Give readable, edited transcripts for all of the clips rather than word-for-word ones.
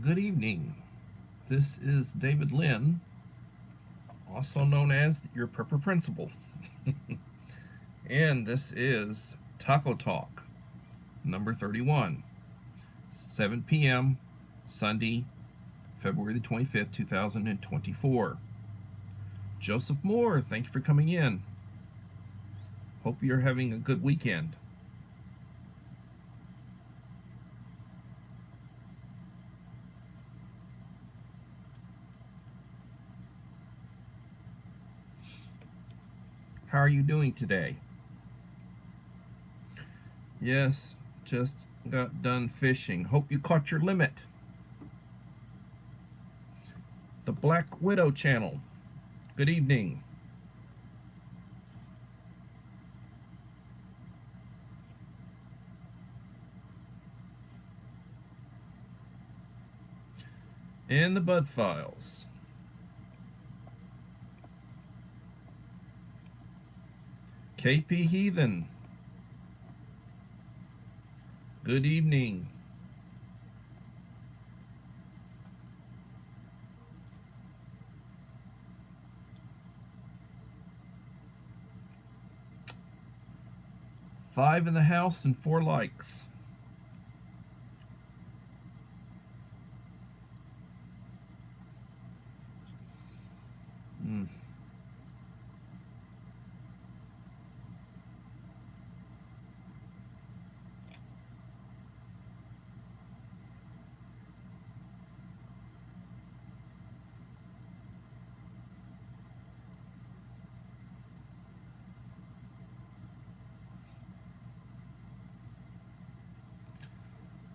Good evening. This is David Lynn, also known as your Prepper Principal. And this is Taco Talk, number 31, 7 p.m., Sunday, February the 25th, 2024. Joseph Moore, thank you for coming in. Hope you're having a good weekend. How are you doing today? Yes, just got done fishing. Hope you caught your limit. The Black Widow channel. Good evening. And the Bud Files. KP Heathen. Good evening. Five in the house and 4 likes. Mm.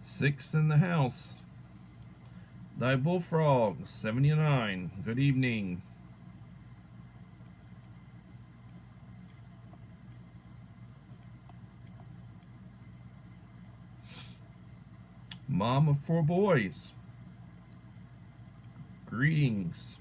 Six in the house. Die Bullfrog, 79. Good evening. Mom of 4 boys. Greetings.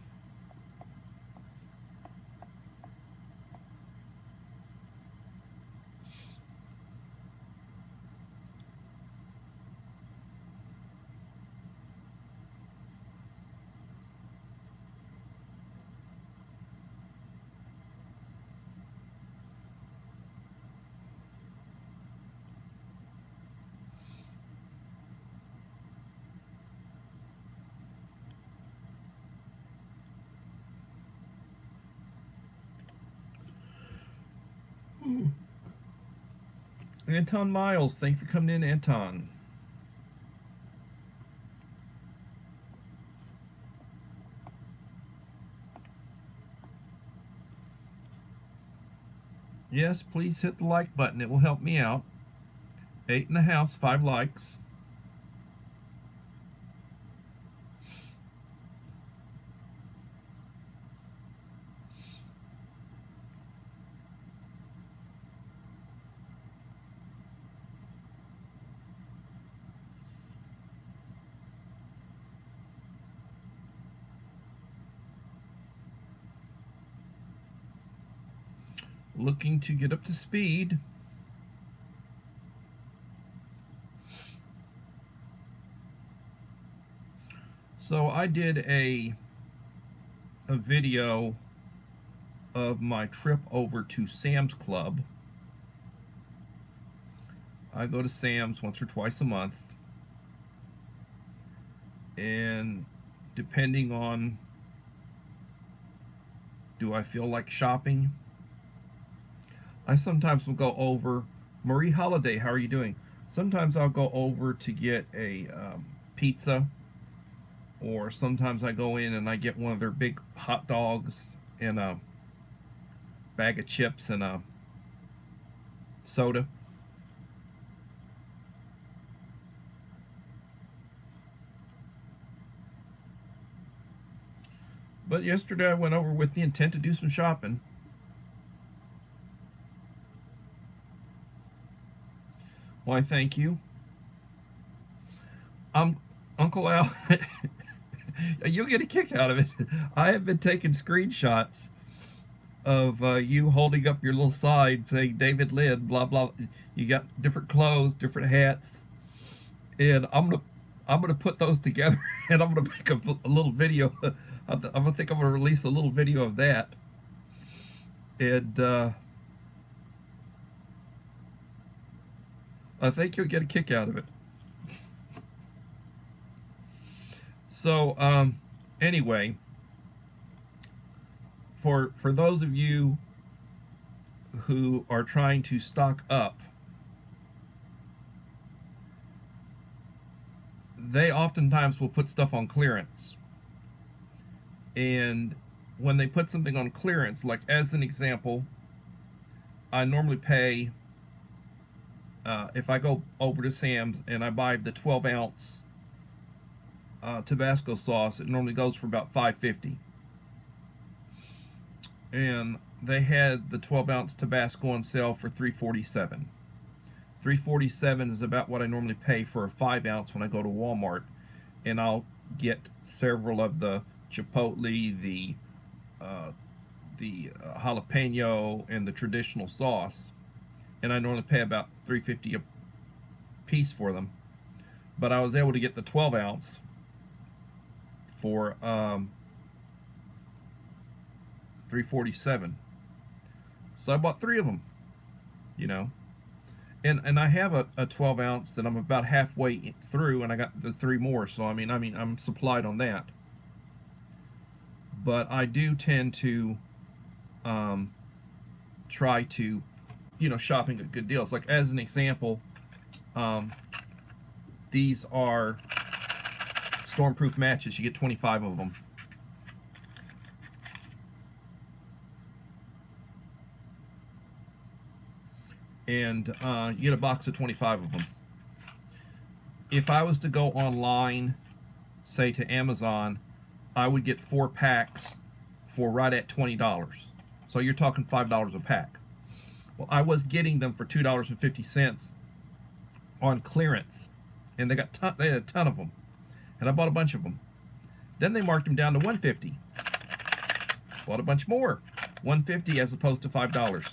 Anton Miles, thank you for coming in, Anton. Yes, please hit the like button. It will help me out. 8 in the house, 5 likes. Looking to get up to speed. So I did a video of my trip over to Sam's Club. I go to Sam's once or twice a month, and depending on do I feel like shopping, I sometimes will go over. Marie Holiday, how are you doing? Sometimes I'll go over to get a pizza, or sometimes I go in and I get one of their big hot dogs and a bag of chips and a soda. But yesterday I went over with the intent to do some shopping. Why, thank you. Uncle Al, you'll get a kick out of it. I have been taking screenshots of you holding up your little sign saying David Lynn, blah blah. You got different clothes, different hats, and I'm gonna put those together and I'm gonna make a little video. I'm gonna release a little video of that, and I think you'll get a kick out of it. So anyway, for those of you who are trying to stock up, they oftentimes will put stuff on clearance. And when they put something on clearance, like as an example, I normally pay, if I go over to Sam's and I buy the 12-ounce Tabasco sauce, it normally goes for about $5.50. And they had the 12-ounce Tabasco on sale for $3.47. $3.47 is about what I normally pay for a 5-ounce when I go to Walmart, and I'll get several of the chipotle, the jalapeno, and the traditional sauce, and I normally pay about $3.50 a piece for them. But I was able to get the 12-ounce for $3.47. So I bought 3 of them, you know. And I have a 12-ounce that I'm about halfway through, and I got the 3 more. So I mean I'm supplied on that. But I do tend to try to, you know, shopping at good deals. Like as an example, these are stormproof matches. You get 25 of them. And you get a box of 25 of them. If I was to go online, say to Amazon, I would get 4 packs for right at $20. So you're talking $5 a pack. Well, I was getting them for $2.50 on clearance, and they had a ton of them, and I bought a bunch of them. Then they marked them down to $1.50. Bought a bunch more, $1.50 as opposed to $5.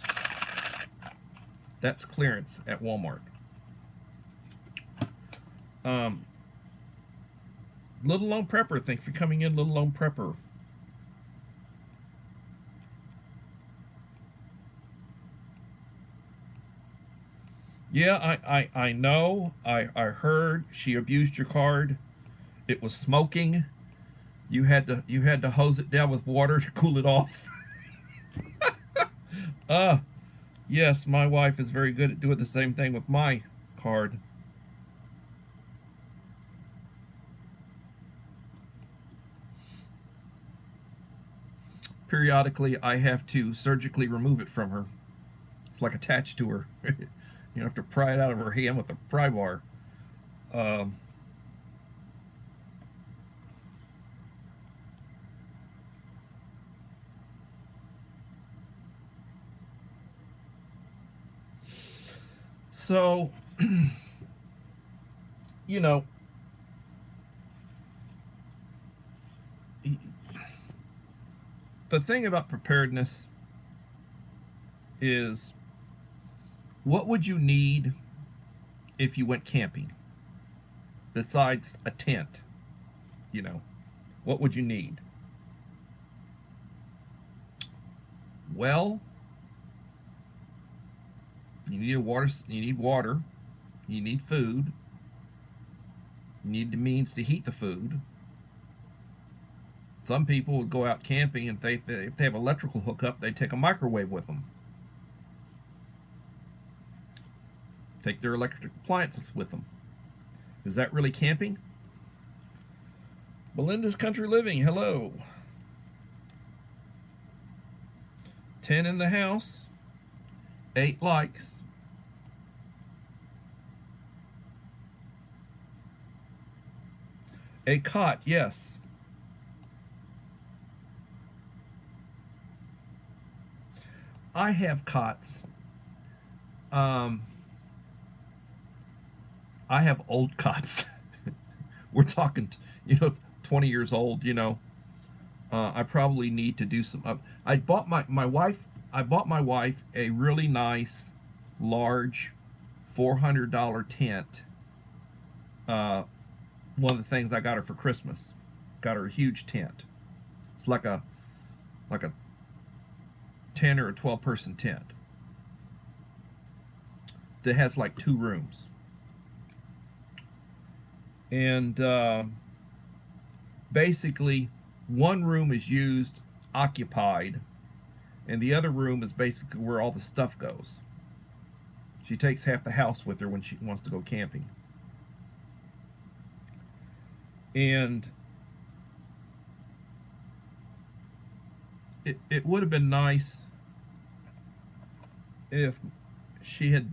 That's clearance at Walmart. Little Lone Prepper, thanks for coming in, Little Lone Prepper. Yeah, I know. I heard she abused your card. It was smoking. You had to hose it down with water to cool it off. Yes, my wife is very good at doing the same thing with my card. Periodically, I have to surgically remove it from her. It's like attached to her. You have to pry it out of her hand with a pry bar. So, you know, the thing about preparedness is, what would you need if you went camping besides a tent? You know, what would you need? Well, you need water, you need food, you need the means to heat the food. Some people would go out camping, and if they have electrical hookup, they take a microwave with them. Take their electric appliances with them. Is that really camping? Belinda's Country Living, hello. 10 in the house, 8 likes. A cot, yes. I have cots. I have old cots. We're talking, 20 years old. I probably need to do some. I bought my wife a really nice, large, $400 tent one of the things I got her for Christmas. Got her a huge tent. It's like a 10 or a 12 person tent that has like 2 rooms. And basically, one room is used, occupied, and the other room is basically where all the stuff goes. She takes half the house with her when she wants to go camping. And it would have been nice if she had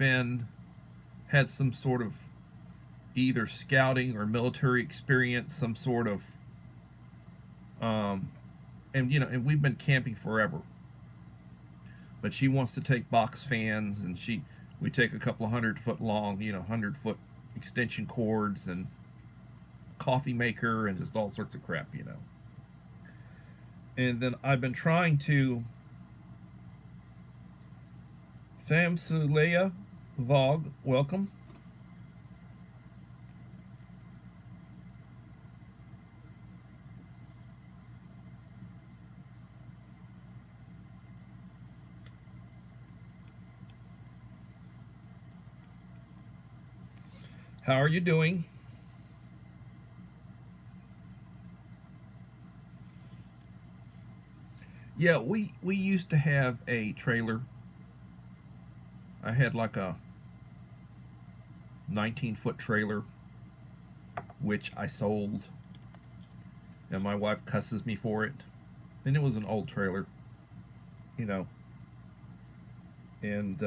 some sort of either scouting or military experience, some sort of and we've been camping forever. But she wants to take box fans, and we take a couple of 100-foot long, 100-foot extension cords and coffee maker and just all sorts of crap. And then I've been trying to Famsulea Vog, welcome. How are you doing? Yeah, we used to have a trailer. I had like a 19-foot trailer, which I sold, and my wife cusses me for it. And it was an old trailer, you know. And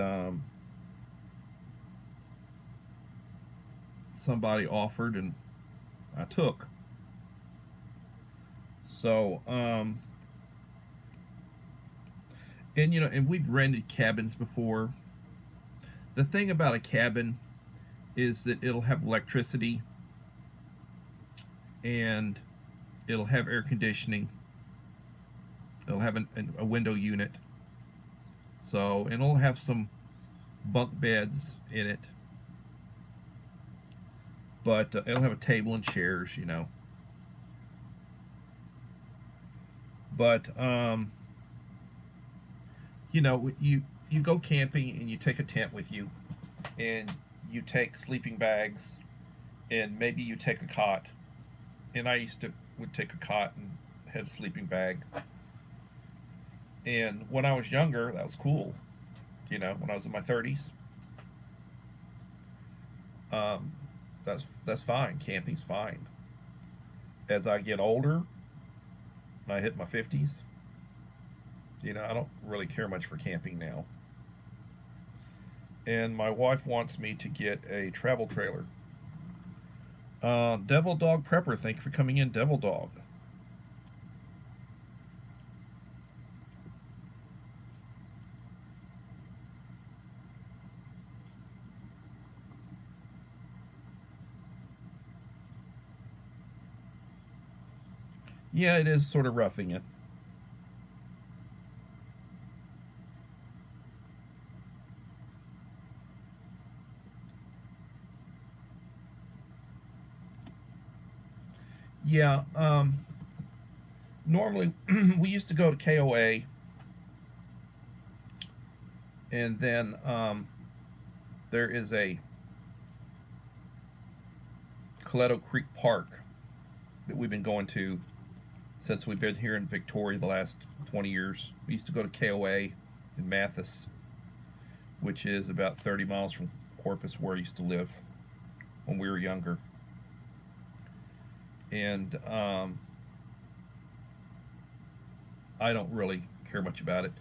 somebody offered, and I took. So, and we've rented cabins before. The thing about a cabin is that it'll have electricity, and it'll have air conditioning. It'll have a window unit. So, and it'll have some bunk beds in it. But it'll have a table and chairs. But you go camping and you take a tent with you, and you take sleeping bags, and maybe you take a cot. And I would take a cot and had a sleeping bag. And when I was younger, that was cool. When I was in my 30s, that's fine. Camping's fine. As I get older, I hit my 50s. I don't really care much for camping now. And my wife wants me to get a travel trailer. Devil Dog Prepper, thank you for coming in, Devil Dog. Yeah, it is sort of roughing it. Yeah, normally we used to go to KOA, and then there is a Coleto Creek Park that we've been going to since we've been here in Victoria the last 20 years. We used to go to KOA in Mathis, which is about 30 miles from Corpus, where I used to live when we were younger. And I don't really care much about it.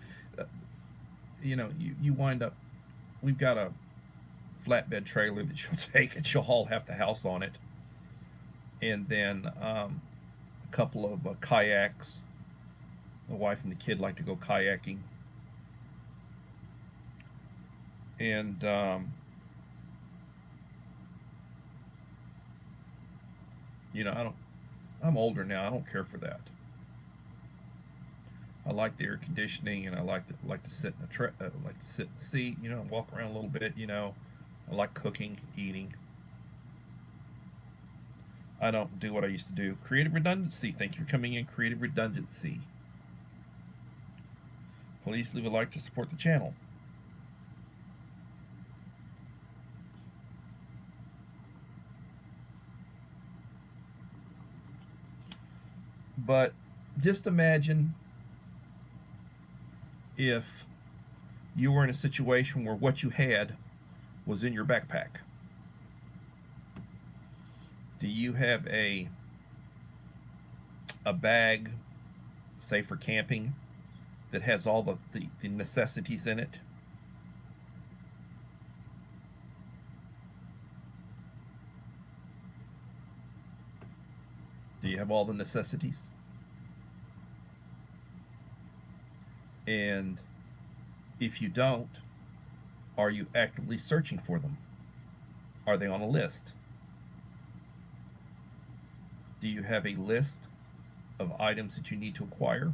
You wind up, we've got a flatbed trailer that you'll take, and she'll haul half the house on it. And then a couple of kayaks. The wife and the kid like to go kayaking. And I'm older now. I don't care for that. I like the air conditioning, and I like to sit in like to sit in the seat, and walk around a little bit. I like cooking, eating. I don't do what I used to do. Creative redundancy. Thank you for coming in, Creative Redundancy. Please leave a like to support the channel. But just imagine if you were in a situation where what you had was in your backpack. Do you have a bag, say for camping, that has all the necessities in it? Do you have all the necessities? And if you don't, are you actively searching for them? Are they on a list? Do you have a list of items that you need to acquire?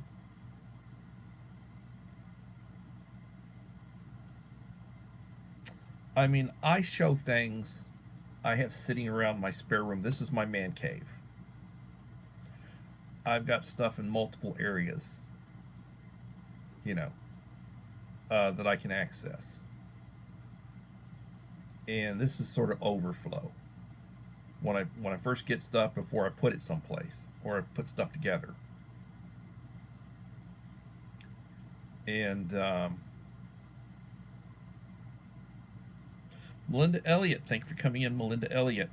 I mean, I show things I have sitting around my spare room. This is my man cave. I've got stuff in multiple areas, you know, that I can access. And this is sort of overflow. When I first get stuff before I put it someplace or I put stuff together. And Melinda Elliott, thank you for coming in, Melinda Elliott.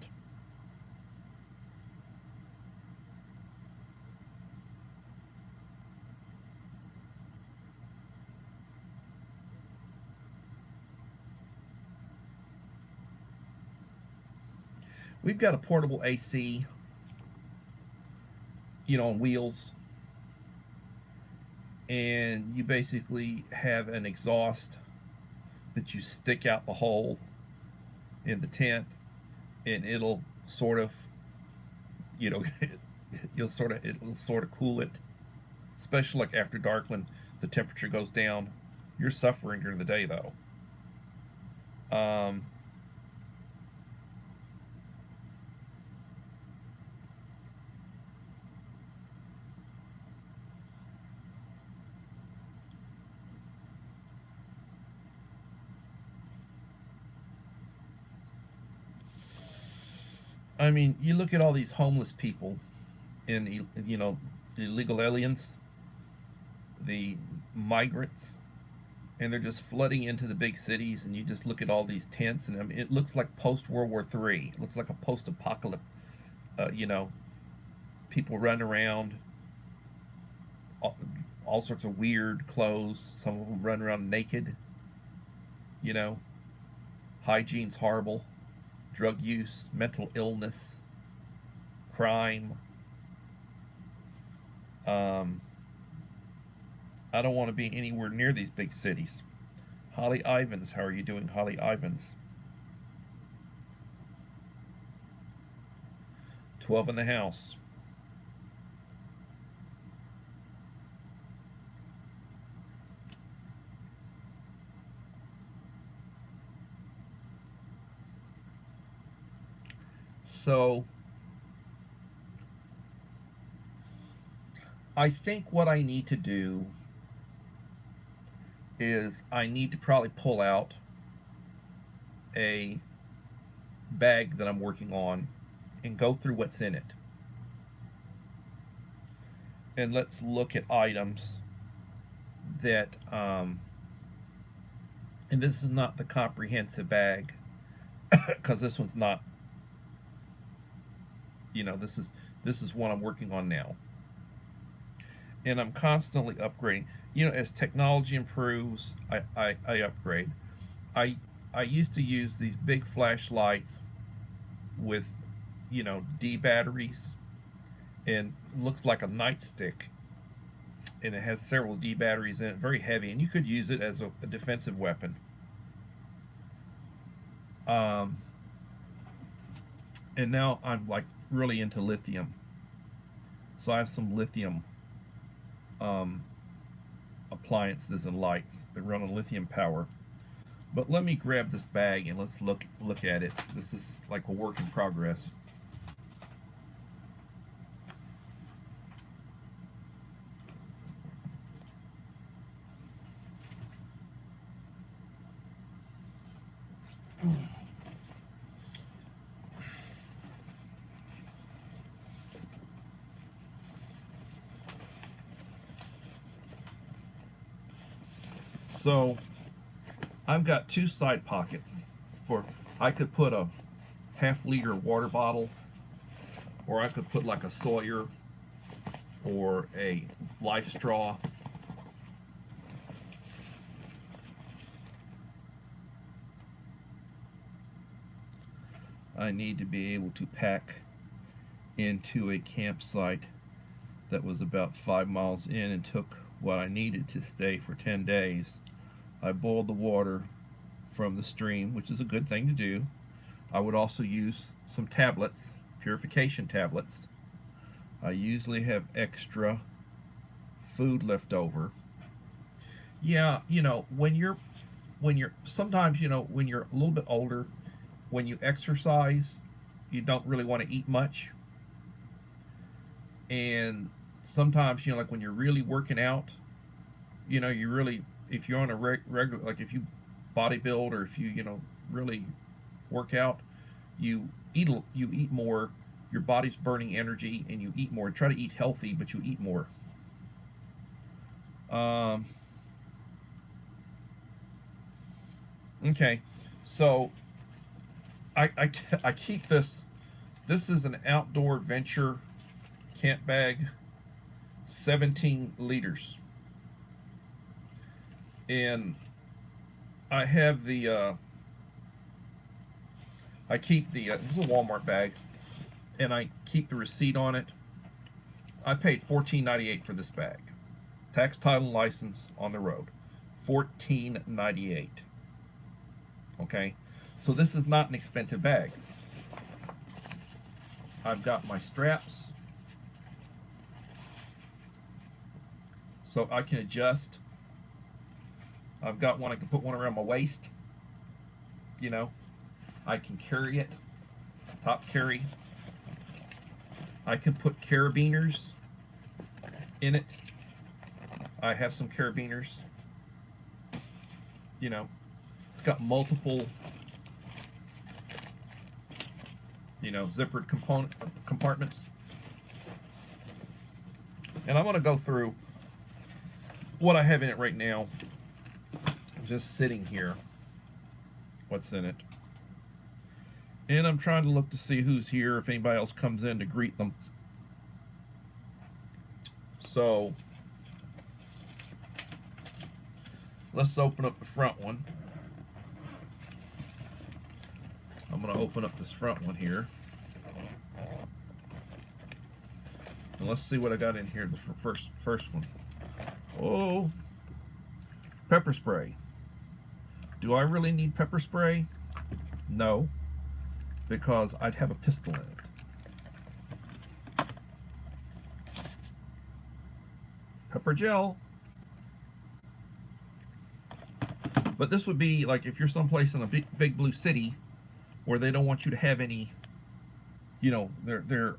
We've got a portable AC, on wheels. And you basically have an exhaust that you stick out the hole in the tent, and it'll sort of, it'll sort of cool it, especially like after dark when the temperature goes down. You're suffering during the day though. I mean, you look at all these homeless people and, the illegal aliens, the migrants, and they're just flooding into the big cities, and you just look at all these tents, and I mean, it looks like post-World War III. It looks like a post-apocalypse, people running around, all sorts of weird clothes. Some of them run around naked, you know. Hygiene's horrible. Drug use, mental illness, crime. I don't want to be anywhere near these big cities. Holly Ivans, how are you doing, Holly Ivans? 12 in the house. So I think what I need to do is I need to probably pull out a bag that I'm working on and go through what's in it. And let's look at items that, and this is not the comprehensive bag, because this one's not, this is what I'm working on now. And I'm constantly upgrading. As technology improves, I upgrade. I used to use these big flashlights with, D batteries, and looks like a nightstick, and it has several D batteries in it, very heavy, and you could use it as a defensive weapon. And now I'm like really into lithium, so I have some lithium appliances and lights that run on lithium power. But let me grab this bag and let's look at it. This is like a work in progress. So I've got two side pockets for, I could put a half-liter water bottle, or I could put like a Sawyer or a Life Straw. I need to be able to pack into a campsite that was about 5 miles in and took what I needed to stay for 10 days. I boiled the water from the stream, which is a good thing to do. I would also use some tablets, purification tablets. I usually have extra food left over. Yeah, when you're sometimes, when you're a little bit older, when you exercise, you don't really want to eat much. And sometimes, like when you're really working out, you really, if you're on a regular, like if you bodybuild, or if you really work out, you eat more. Your body's burning energy, and you eat more. Try to eat healthy, but you eat more. Um, okay, so I keep this. This is an outdoor venture camp bag, 17 liters, and I have I keep this is a Walmart bag, and I keep the receipt on it. I paid $14.98 for this bag, tax, title, license, on the road, $14.98. Okay, so this is not an expensive bag. I've got my straps, so I can adjust. I've got one, I can put one around my waist. I can carry it, top carry. I can put carabiners in it. I have some carabiners. It's got multiple, zippered compartments. And I'm going to go through what I have in it right now, just sitting here, what's in it. And I'm trying to look to see who's here, if anybody else comes in to greet them. So let's open up the front one. I'm going to open up this front one here. And let's see what I got in here, the first one. Oh, pepper spray. Do I really need pepper spray? No, because I'd have a pistol in it. Pepper gel. But this would be like if you're someplace in a big blue city where they don't want you to have any, they're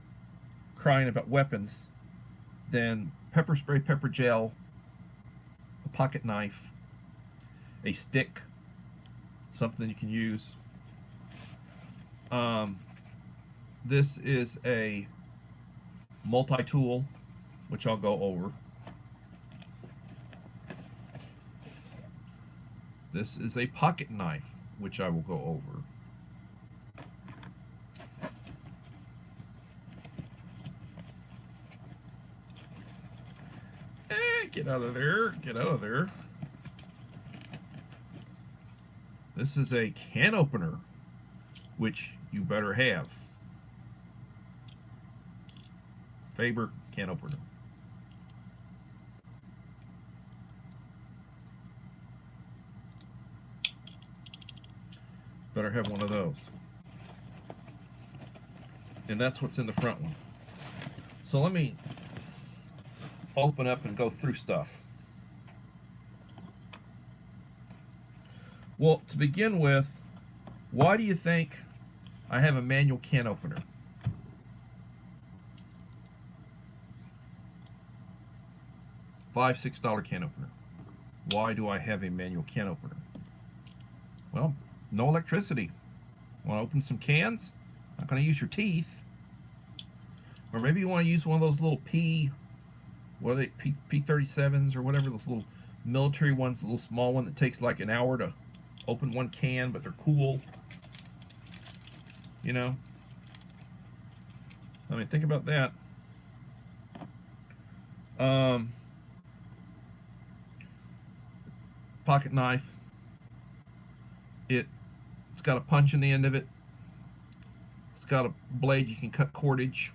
crying about weapons, then pepper spray, pepper gel, a pocket knife, a stick, something you can use. This is a multi-tool, which I'll go over. This is a pocket knife, which I will go over. Get out of there, get out of there. This is a can opener, which you better have. Faber can opener. Better have one of those. And that's what's in the front one. So let me open up and go through stuff. Well, to begin with, why do you think I have a manual can opener? $5, $6 can opener. Why do I have a manual can opener? Well, No electricity. Want to open some cans? Not going to use your teeth. Or maybe you want to use one of those little what are they, P37s or whatever, those little military ones, the little small one that takes like an hour to open one can, but they're cool. You know? I mean, think about that. Pocket knife. It's got a punch in the end of it. It's got a blade you can cut cordage.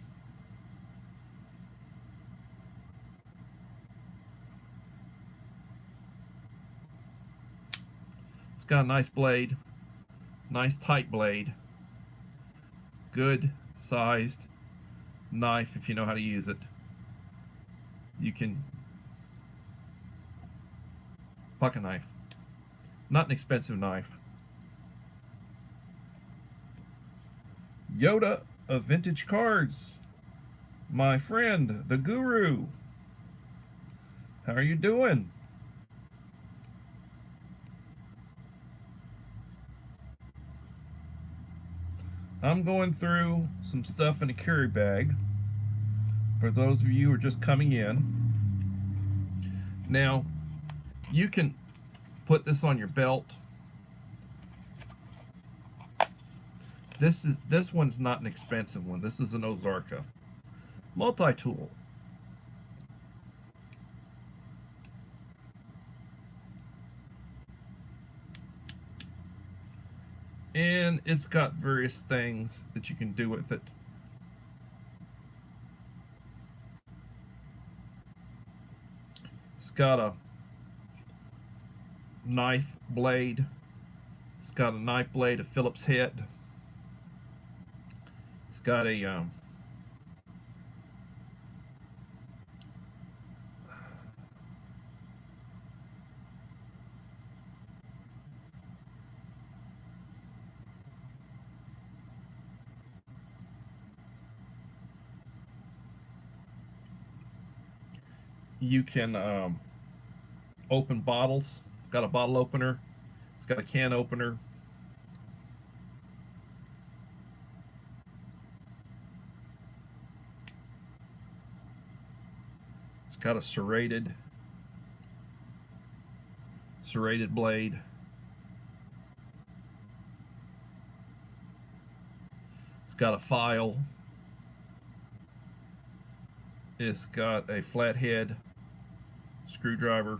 It's got a nice blade. Nice tight blade. Good sized knife if you know how to use it. You can pocket knife. Not an expensive knife. Yoda of Vintage Cards. My friend, the Guru. How are you doing? I'm going through some stuff in a carry bag for those of you who are just coming in. Now, you can put this on your belt. This one's not an expensive one. This is an Ozarka multi-tool. And it's got various things that you can do with it. It's got a knife blade. It's got a knife blade, a Phillips head. It's got a you can open bottles. Got a bottle opener. It's got a can opener. It's got a serrated blade. It's got a file. It's got a flathead screwdriver.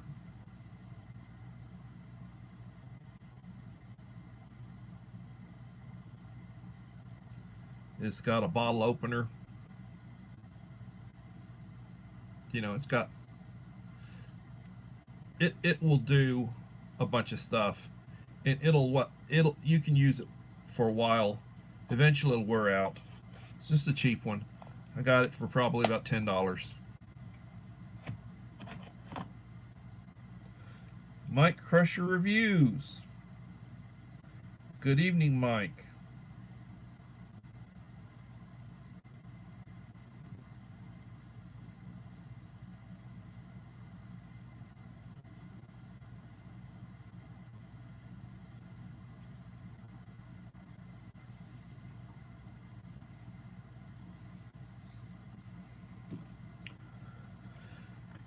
It's got a bottle opener. You know, it's got it will do a bunch of stuff. And you can use it for a while. Eventually it'll wear out. It's just a cheap one. I got it for probably about $10. Mike Crusher Reviews. Good evening, Mike.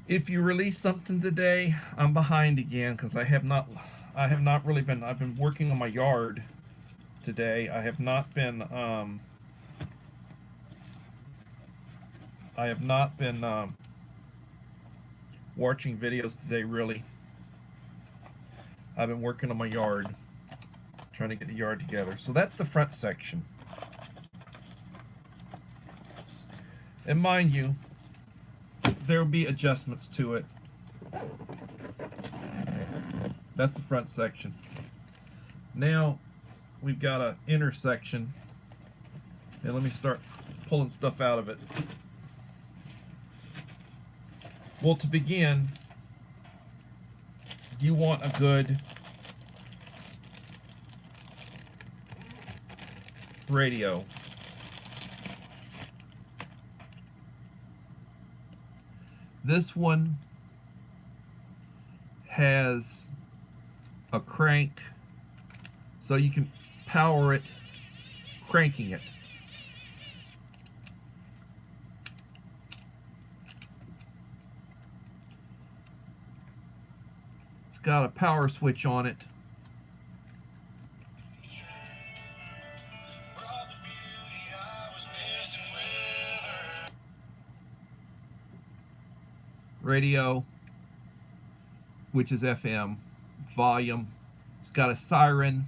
If you release something today, I'm behind again because I have not really been. I've been working on my yard today. I have not been watching videos today really. I've been working on my yard, trying to get the yard together. So that's the front section. And mind you, there will be adjustments to it. That's the front section. Now we've got an inner section, and let me start pulling stuff out of it. Well, to begin, you want a good radio. This one has a crank So you can power it cranking it. It's got a power switch on it. Radio, which is FM, volume. It's got a siren.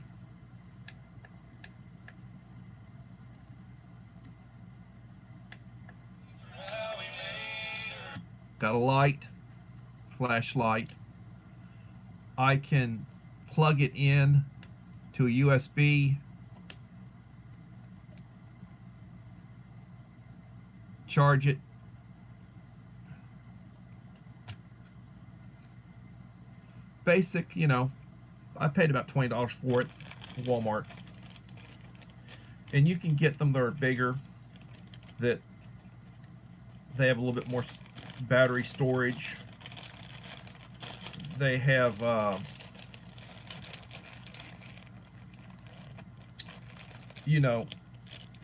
Got a light, flashlight. I can plug it in to a USB, charge it. Basic, you know, I paid about $20 for it at Walmart. And you can get them that are bigger, that they have a little bit more battery storage. They have you know,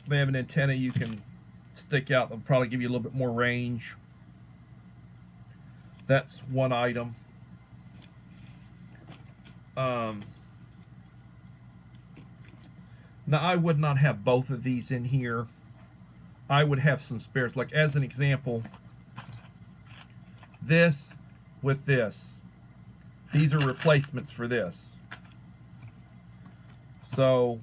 they have an antenna you can stick out. They'll probably give you a little bit more range. That's one item. Now I would not have both of these in here. I would have some spares. Like as an example, this with this. These are replacements for this. So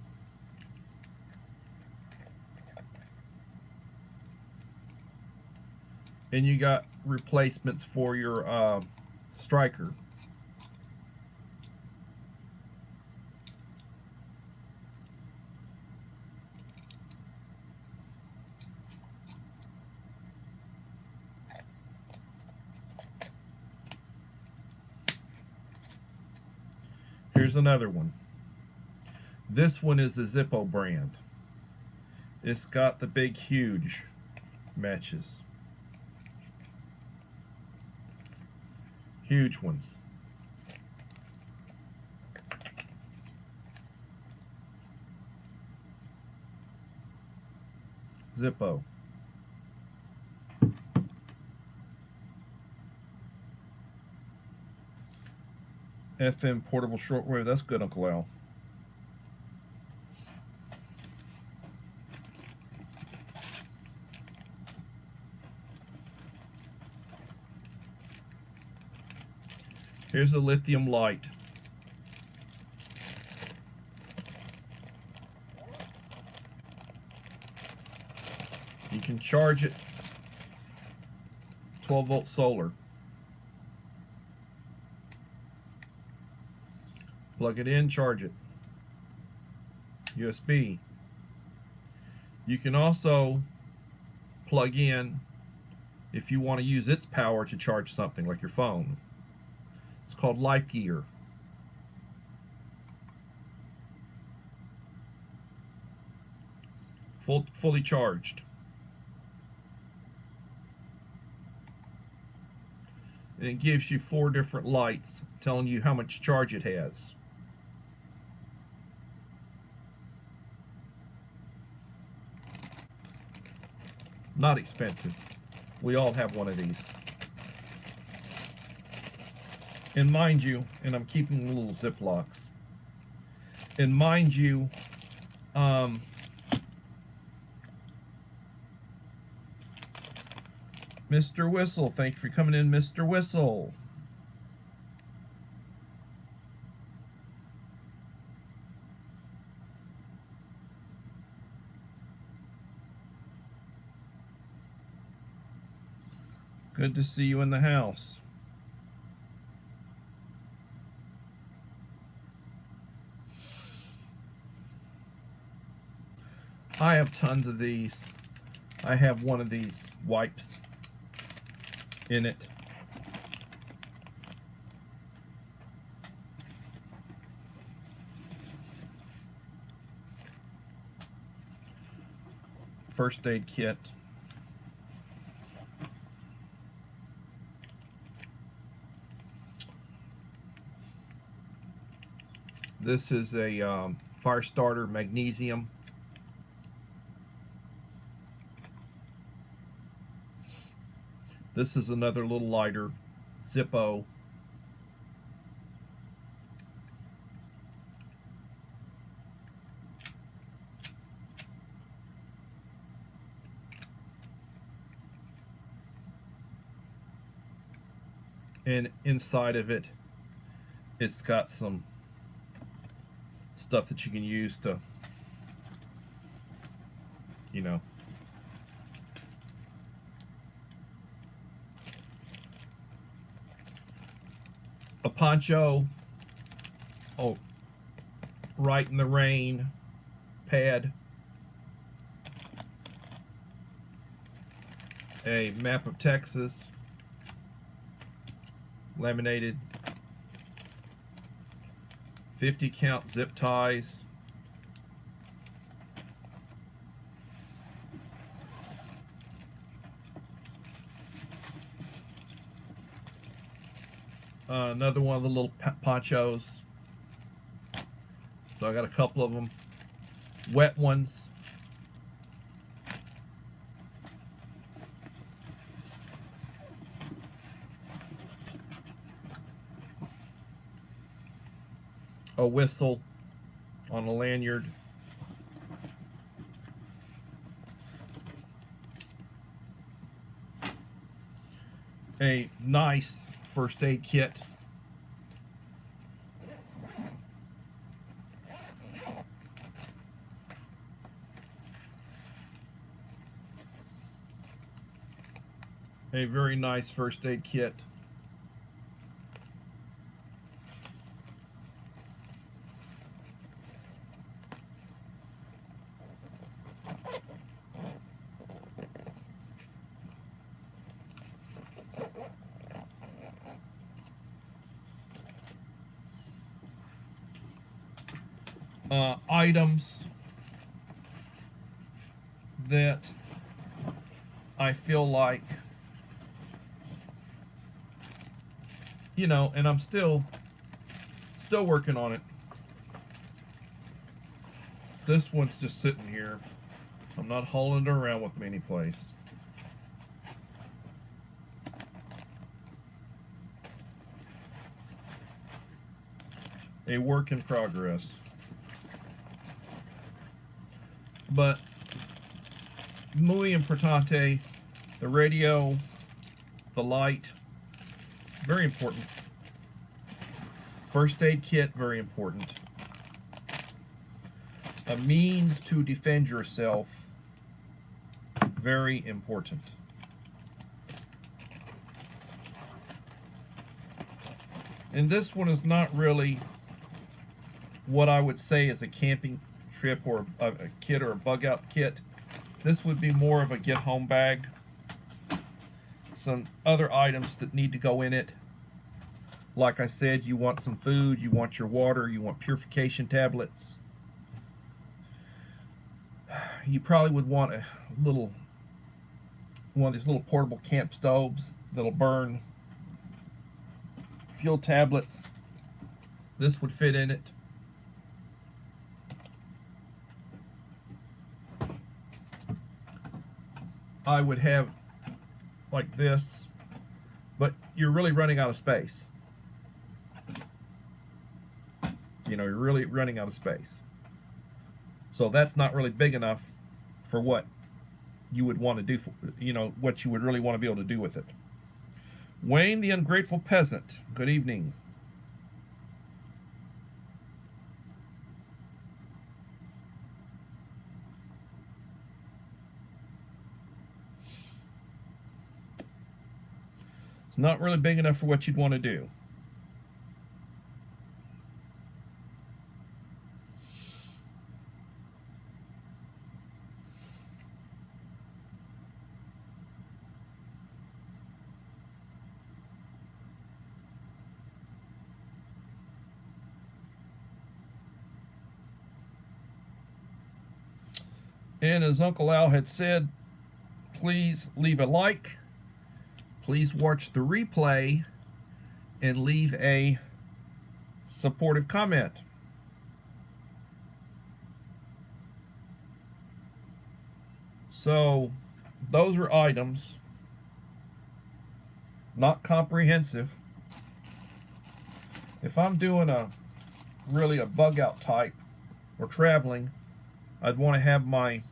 and you got replacements for your striker. Here's another one. This one is the Zippo brand. It's got the big, huge matches. Huge ones. Zippo. FM portable shortwave. That's good, Uncle Al. Here's a lithium light. You can charge it 12-volt solar. Plug it in, charge it. USB. You can also plug in if you want to use its power to charge something like your phone. It's called Life Gear. Fully charged. And it gives you 4 different lights telling you how much charge it has. Not expensive. We all have one of these. And mind you, and I'm keeping the little Ziplocs. And mind you, Mr. Whistle, thank you for coming in, Mr. Whistle. Good to see you in the house. I have tons of these. I have one of these wipes in it. First aid kit. This is a fire starter magnesium. This is another little lighter, Zippo. And inside of it, it's got some stuff that you can use to, you know, a poncho, oh, right in the rain pad, a map of Texas, laminated, 50 count zip ties, another one of the little ponchos. So I got a couple of them, wet ones. A whistle on a lanyard. A nice first aid kit. A very nice first aid kit. Items that I feel like, you know, and I'm still working on it. This one's just sitting here. I'm not hauling it around with me anyplace. A work in progress. But muy importante, the radio, the light, very important. First aid kit, very important. A means to defend yourself, very important. And this one is not really what I would say is a camping trip or a kit or a bug out kit. This would be more of a get home bag. Some other items that need to go in it. Like I said, you want some food, you want your water, you want purification tablets. You probably would want a little one of these little portable camp stoves that'll burn. Fuel tablets. This would fit in it. I would have like this, but you're really running out of space. You know, you're really running out of space. So that's not really big enough for what you would want to do, for, you know, what you would really want to be able to do with it. Wayne the Ungrateful Peasant, good evening. It's not really big enough for what you'd want to do. And as Uncle Al had said, please leave a like. Please watch the replay and leave a supportive comment. So those are items, not comprehensive. If I'm doing a really a bug out type or traveling, I'd want to have my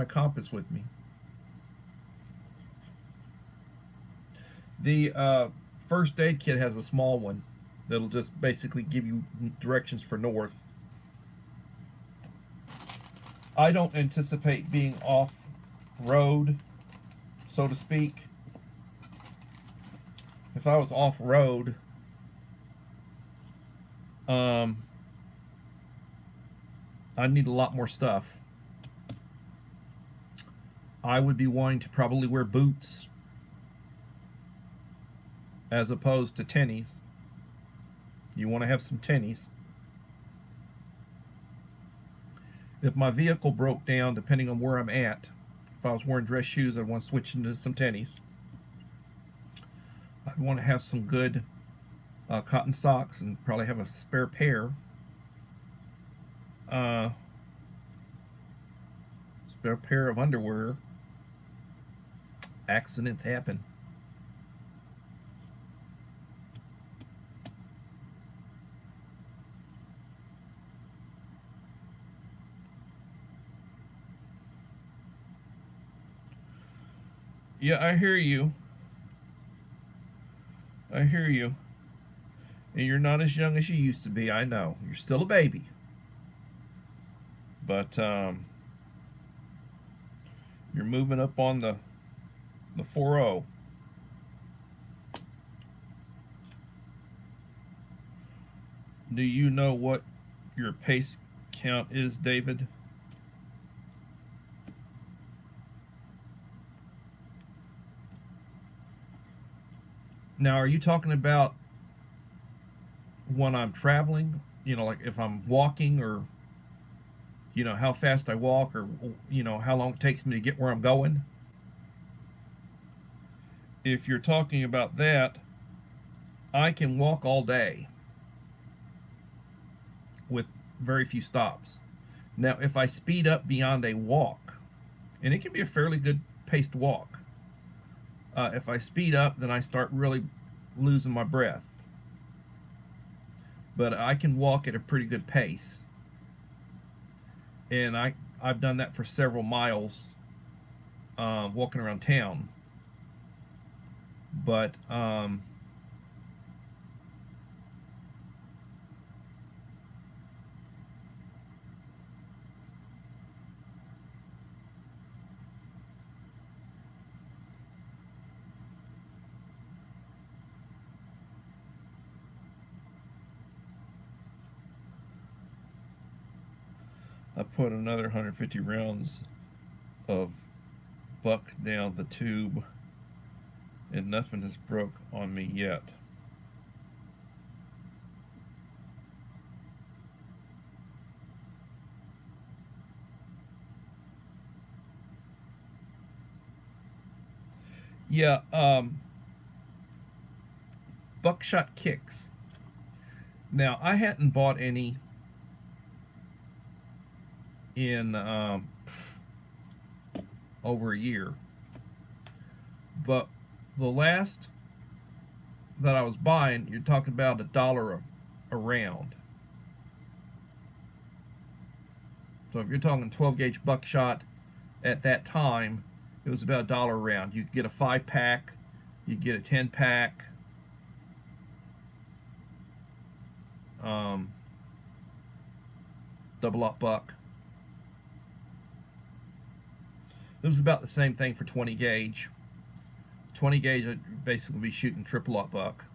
compass with me. The first aid kit has a small one that'll just basically give you directions for north. I don't anticipate being off road, so to speak. If I was off road, I need a lot more stuff. I would be wanting to probably wear boots as opposed to tennies. You want to have some tennies. If my vehicle broke down, depending on where I'm at, if I was wearing dress shoes, I'd want to switch into some tennies. I'd want to have some good cotton socks and probably have a spare pair. Spare pair of underwear. Accidents happen. Yeah, I hear you. I hear you. And you're not as young as you used to be, I know. You're still a baby. But you're moving up on the 4-0. Do you know what your pace count is, David? Now, are you talking about when I'm traveling? You know, like if I'm walking, or, you know, how fast I walk, or, you know, how long it takes me to get where I'm going? If you're talking about that, I can walk all day with very few stops. Now, if I speed up beyond a walk, and it can be a fairly good paced walk, if I speed up, then I start really losing my breath. But I can walk at a pretty good pace, and I've done that for several miles, walking around town. But I put another 150 rounds of buck down the tube, and nothing has broke on me yet. Yeah, buckshot kicks. Now, I hadn't bought any in over a year, but the last that I was buying, you're talking about $1 a round. So if you're talking 12 gauge buckshot at that time, it was about $1 a round. You could get a 5-pack, you could get a 10-pack. Double up buck. It was about the same thing for 20 gauge. 20 gauge, I'd basically be shooting triple up buck.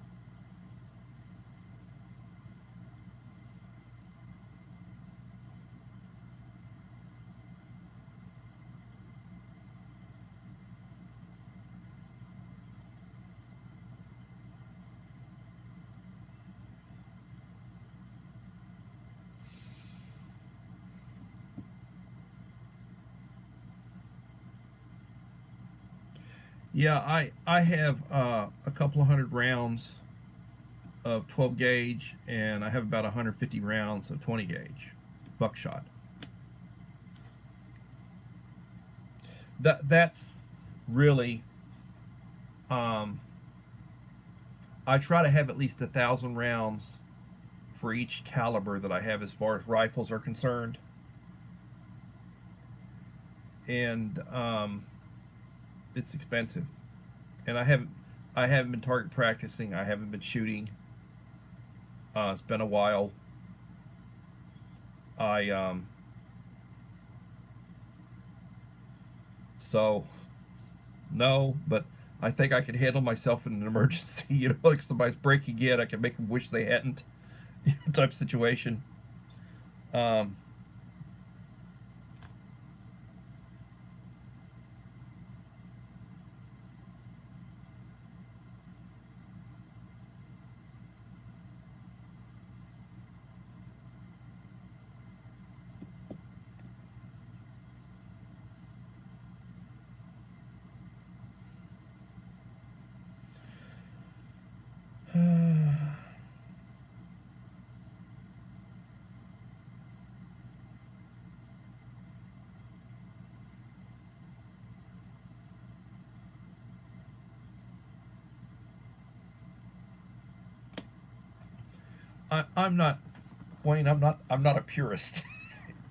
Yeah, I have a couple of hundred rounds of 12 gauge, and I have about 150 rounds of 20 gauge buckshot. That's really, um, I try to have at least 1,000 rounds for each caliber that I have as far as rifles are concerned. And it's expensive. And I haven't been target practicing. I haven't been shooting. It's been a while. I so no, but I think I could handle myself in an emergency. Like somebody's breaking in, I can make them wish they hadn't, type situation. Um, I'm not, Wayne. I'm not a purist.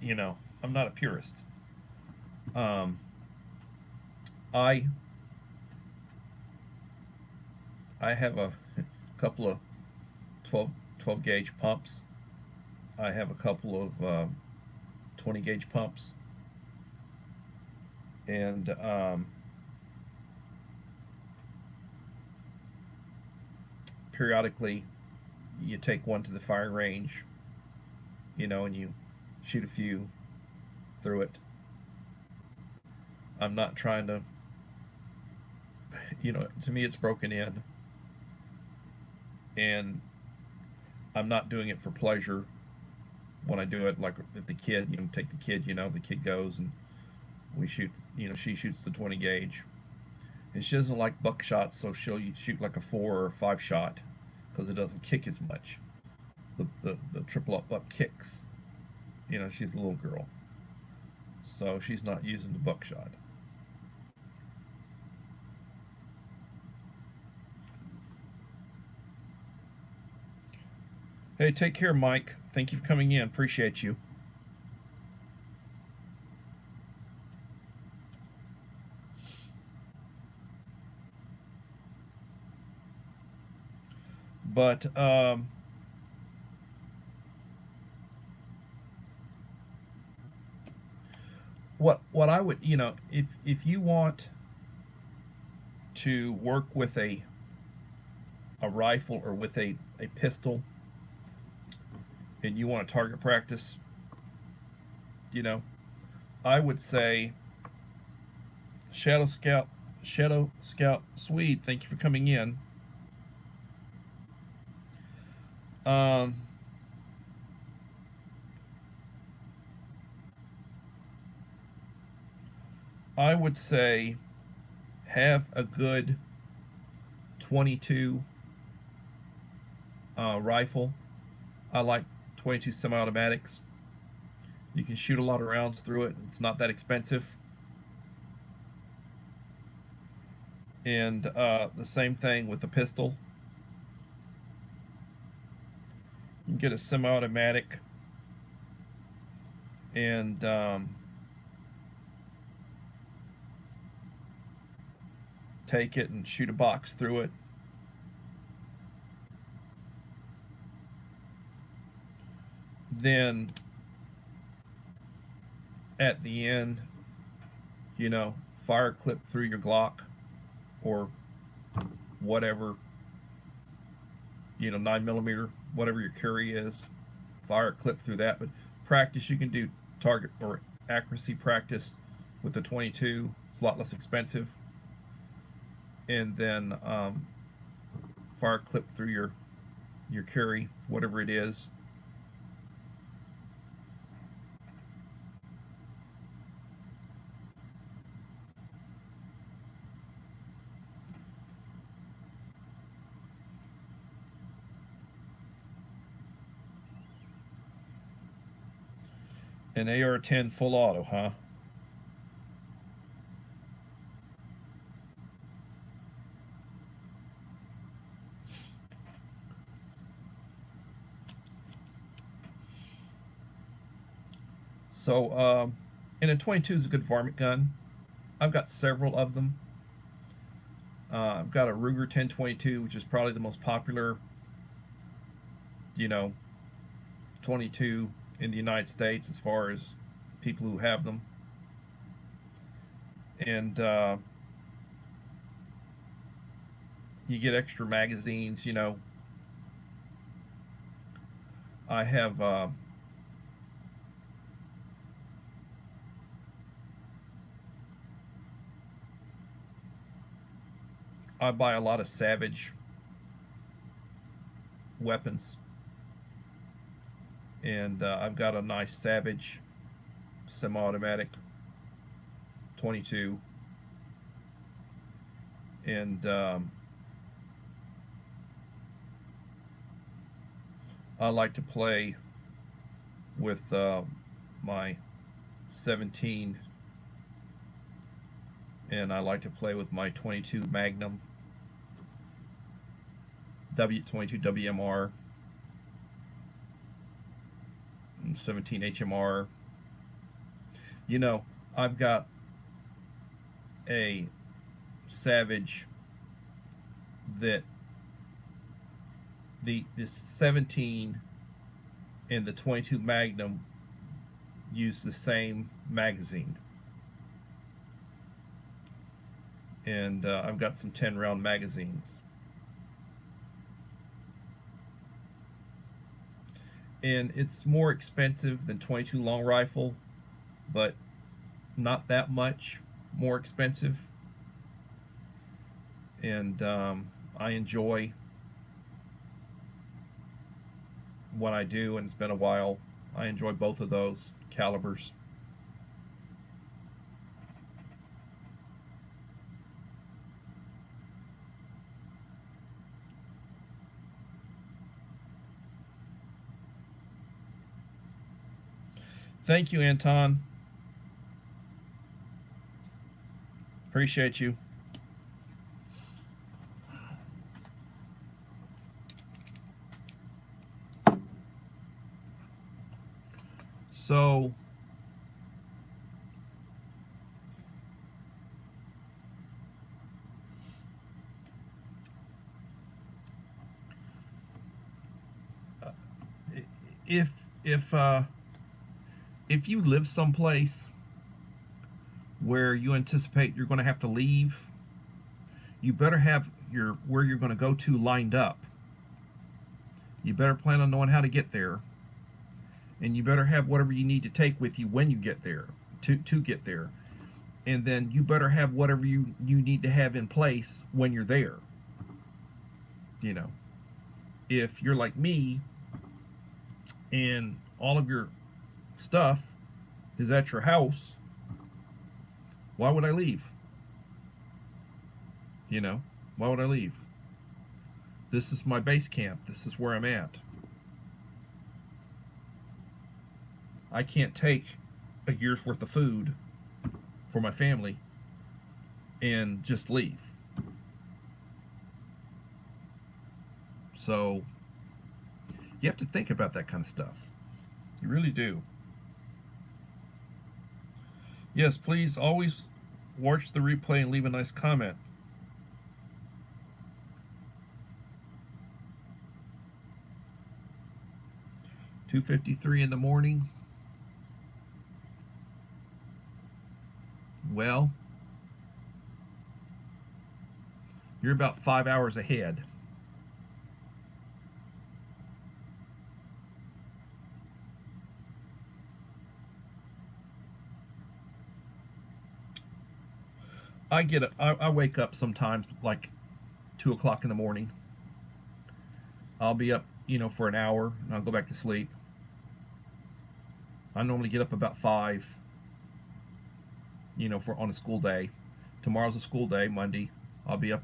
you know, I'm not a purist. Um, I I have a couple of 12 gauge pumps. I have a couple of 20 gauge pumps, and periodically you take one to the firing range, and you shoot a few through it. I'm not trying to, to me it's broken in, and I'm not doing it for pleasure when I do it. Like if the kid, take the kid, the kid goes and we shoot, she shoots the 20 gauge. And she doesn't like buckshot, so she'll shoot like a 4 or 5 shot because it doesn't kick as much. The triple up kicks. She's a little girl, so she's not using the buckshot. Hey, take care, Mike. Thank you for coming in. Appreciate you. But what I would, if you want to work with a rifle or with a pistol, and you want to target practice, you know, I would say Shadow Scout Swede. Thank you for coming in. Um, I would say have a good 22 rifle. I like 22 semi-automatics. You can shoot a lot of rounds through it. It's not that expensive. And the same thing with the pistol. You can get a semi-automatic and take it and shoot a box through it. Then at the end, fire a clip through your Glock or whatever, 9mm, whatever your carry is. Fire a clip through that. But practice, you can do target or accuracy practice with the 22. It's a lot less expensive. And then fire a clip through your carry, whatever it is. An AR-10 full auto, huh? So, and a 22 is a good varmint gun. I've got several of them. I've got a Ruger 1022, which is probably the most popular, you know, 22 in the United States as far as people who have them. And you get extra magazines, you know. I have I buy a lot of Savage weapons, and I've got a nice Savage semi-automatic 22, and I like to play with my 17, and I like to play with my 22 Magnum W22 WMR and 17 HMR. You know, I've got a Savage that the 17 and the 22 Magnum use the same magazine, and I've got some 10-round magazines, and it's more expensive than 22 long rifle, but not that much more expensive, and I enjoy what I do, and it's been a while. I enjoy both of those calibers. Thank you, Anton. Appreciate you. So, if if uh, if you live someplace where you anticipate you're going to have to leave, you better have your where you're going to go to lined up. You better plan on knowing how to get there, and you better have whatever you need to take with you when you get there to get there, and then you better have whatever you need to have in place when you're there. You know, if you're like me and all of your stuff is at your house, why would I leave? You know, why would I leave? This is my base camp. This is where I'm at. I can't take a year's worth of food for my family and just leave. So you have to think about that kind of stuff. You really do. Yes, please always watch the replay and leave a nice comment. $2:53 in the morning. Well, you're about 5 hours ahead. I wake up sometimes like 2 o'clock in the morning. I'll be up, for an hour, and I'll go back to sleep. I normally get up about 5, for on a school day. Tomorrow's a school day, Monday. I'll be up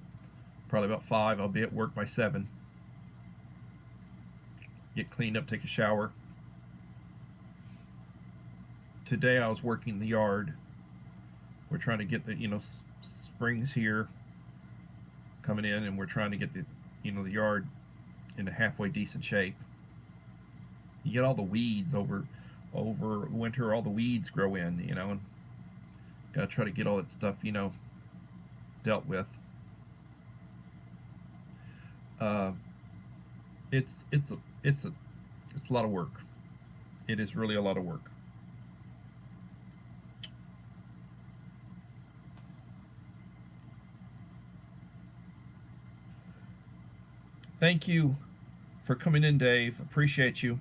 probably about 5. I'll be at work by 7. Get cleaned up, take a shower. today I was working the yard. We're trying to get the, spring's here coming in, and we're trying to get the, the yard in a halfway decent shape. You get all the weeds over winter, all the weeds grow in, and gotta try to get all that stuff, dealt with. It's a lot of work. It is really a lot of work. Thank you for coming in, Dave. Appreciate you.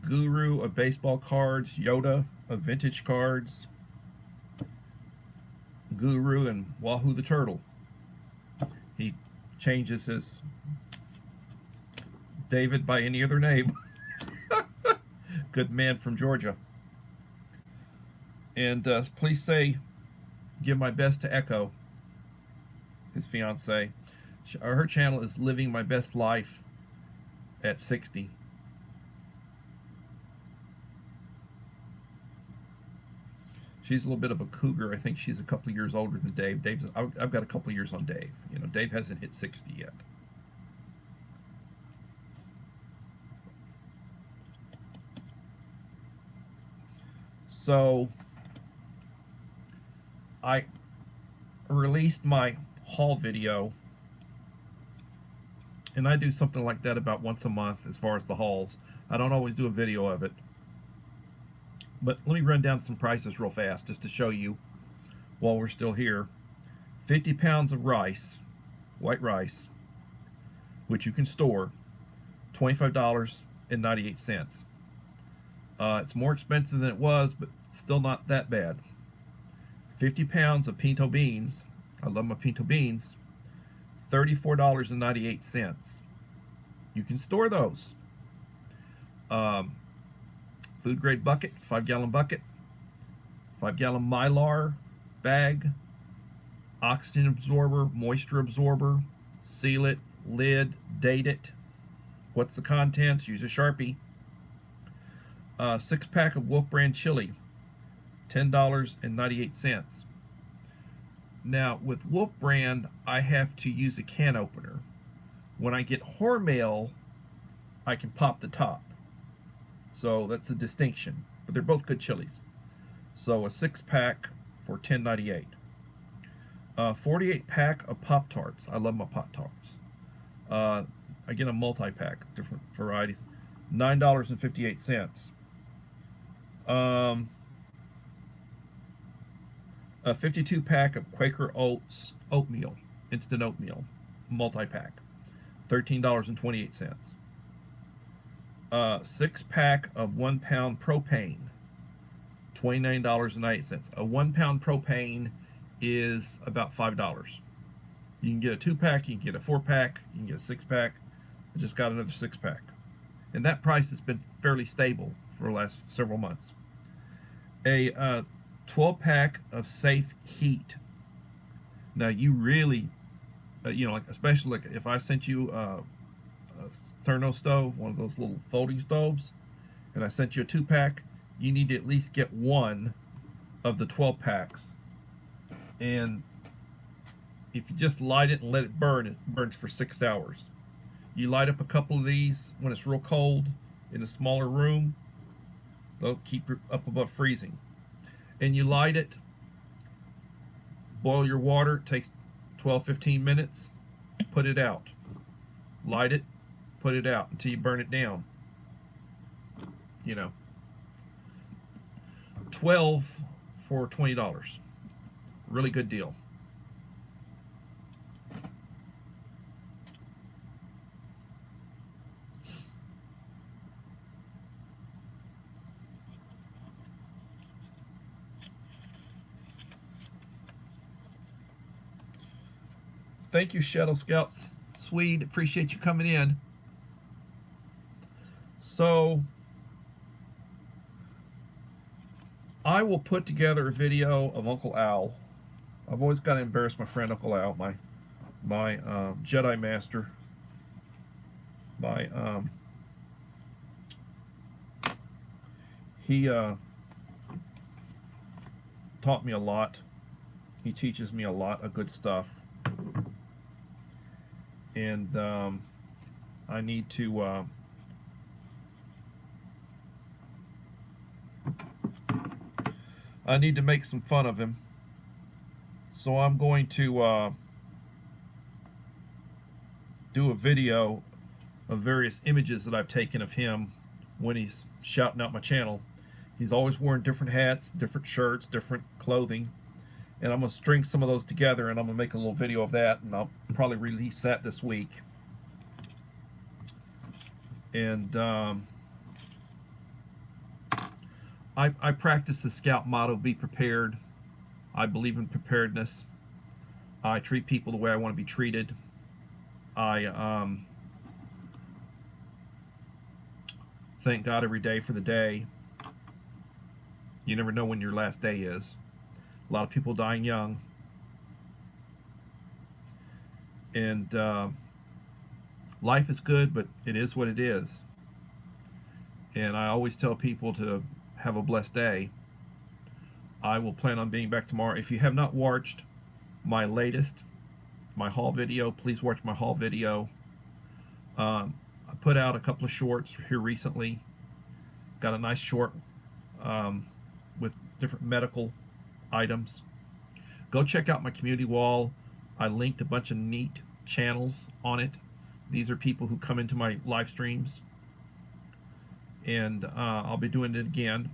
Guru of baseball cards, Yoda of vintage cards, Guru and Wahoo the Turtle. He changes his David by any other name. Good man from Georgia. And please say, give my best to Echo, his fiance. Her channel is Living My Best Life at 60. She's a little bit of a cougar. I think she's a couple of years older than Dave. I've got a couple of years on Dave. Dave hasn't hit 60 yet. So I released my haul video, and I do something like that about once a month as far as the hauls. I don't always do a video of it. But let me run down some prices real fast just to show you while we're still here. 50 pounds of rice, white rice, which you can store, $25.98. It's more expensive than it was, but still not that bad. 50 pounds of pinto beans, I love my pinto beans, $34.98. You can store those. Food grade bucket, 5-gallon bucket, 5-gallon Mylar bag, oxygen absorber, moisture absorber, seal it, lid, date it. What's the contents? Use a Sharpie. 6-pack of Wolf brand chili, $10.98. Now with Wolf brand, I have to use a can opener. When I get Hormel, I can pop the top. So that's a distinction, but they're both good chilies. So a 6-pack for $10.98. 48-pack of Pop-Tarts. I love my Pop-Tarts. I get a multi-pack, different varieties, $9.58. A 52-pack of Quaker Oats oatmeal, instant oatmeal, multi-pack, $13.28. 6-pack of 1-pound propane, $29.98. A 1-pound propane is about $5. You can get a 2-pack, you can get a 4-pack, you can get a 6-pack. I just got another 6-pack. And that price has been fairly stable for the last several months. A 12-pack of Safe Heat. Now you really, like especially like if I sent you a Sterno stove, one of those little folding stoves, and I sent you a 2-pack, you need to at least get one of the 12 packs. And if you just light it and let it burns for 6 hours. You light up a couple of these when it's real cold in a smaller room, they'll keep you up above freezing. And you light it, boil your water, it takes 12-15 minutes, put it out. Light it, put it out until you burn it down. 12 for $20. Really good deal. Thank you, Shadow Scouts Swede. Appreciate you coming in. So I will put together a video of Uncle Al. I've always got to embarrass my friend Uncle Al, my Jedi Master, my He taught me a lot. He teaches me a lot of good stuff, and I need to make some fun of him. So I'm going to do a video of various images that I've taken of him when he's shouting out my channel. He's always wearing different hats, different shirts, different clothing, and I'm going to string some of those together, and I'm going to make a little video of that, and I'll probably release that this week. And I practice the Scout motto, be prepared. I believe in preparedness. I treat people the way I want to be treated. I thank God every day for the day. You never know when your last day is. A lot of people dying young. And life is good, but it is what it is. And I always tell people to have a blessed day. I will plan on being back tomorrow. If you have not watched my haul video, please watch my haul video. I put out a couple of shorts here recently. Got a nice short with different medical items. Go check out my community wall. I linked a bunch of neat channels on it. These are people who come into my live streams, and I'll be doing it again.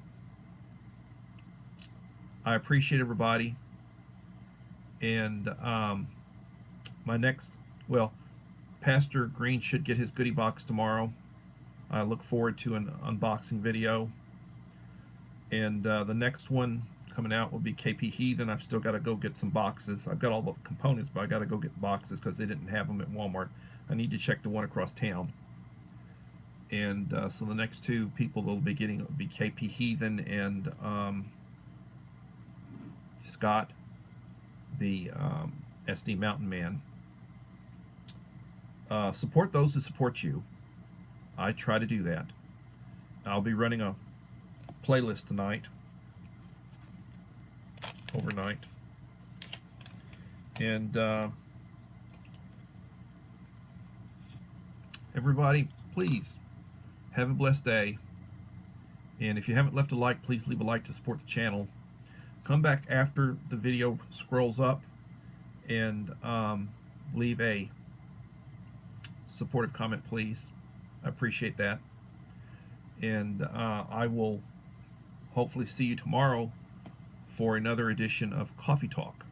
I appreciate everybody, and my next, well, Pastor Green should get his goodie box tomorrow. I look forward to an unboxing video, and the next one coming out will be KP Heathen. I've still got to go get some boxes. I've got all the components, but I got to go get boxes because they didn't have them at Walmart. I need to check the one across town. And so the next two people that will be getting will be KP Heathen and Scott, the SD Mountain Man. Support those who support you. I try to do that. I'll be running a playlist tonight, overnight, and everybody, please have a blessed day. And if you haven't left a like, please leave a like to support the channel. Come back after the video scrolls up and leave a supportive comment, please. I appreciate that. And I will hopefully see you tomorrow for another edition of Coffee Talk.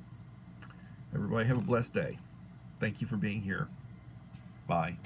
Everybody have a blessed day. Thank you for being here. Bye.